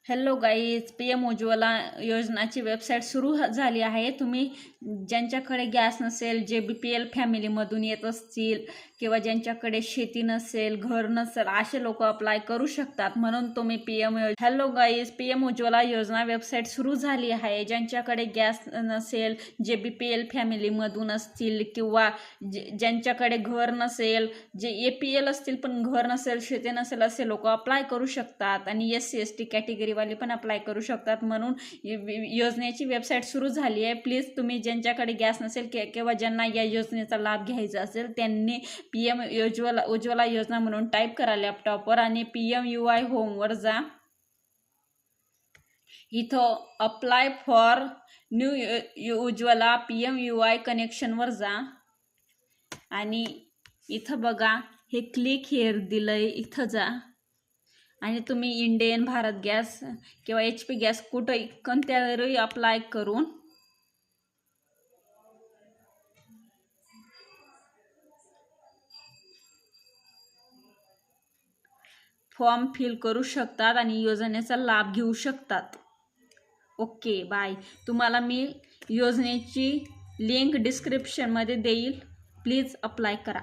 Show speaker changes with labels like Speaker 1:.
Speaker 1: Hello guys, P M Ujjwala योजनाची website सुरू झाली आहे. तुम्ही ज्यांच्याकडे गॅस नसेल, जे BPL फॅमिलीमधून येत असतील किंवा ज्यांच्याकडे शेती नसेल, घर नसेल, असे लोक अप्लाय करू शकतात. म्हणून तुम्ही हॅलो गाईज, PM उज्ज्वला योजना वेबसाईट सुरू झाली आहे. ज्यांच्याकडे गॅस नसेल, जे BPL फॅमिलीमधून असतील किंवा ज्यांच्याकडे घर नसेल, जे APL असतील पण घर नसेल, शेती नसेल, असे लोक अप्लाय करू शकतात. आणि SC ST कॅटेगरी वाले पण अप्लाय करू शकतात. म्हणून योजनेची वेबसाईट सुरू झाली आहे. प्लीज तुम्ही ज्यांच्याकडे गॅस नसेल किंवा ज्यांना या योजनेचा लाभ घ्यायचा असेल त्यांनी PM उज्ज्वला योजना म्हणून टाईप करा लॅपटॉपवर आणि PMUI होमवर जा. इथं apply for new Ujjwala PMUI कनेक्शनवर जा आणि इथं बघा हे क्लिक हिअर दिलंय, इथं जा आणि तुम्ही इंडियन, भारत गॅस किंवा HP गॅस कुठं कोणत्यावरही अप्लाय करून फॉर्म फिल करू शकतात आणि योजनेचा लाभ घेऊ शकतात. Okay bye. तुम्हाला मी योजनेची लिंक डिस्क्रिप्शनमध्ये देईल. प्लीज अप्लाय करा.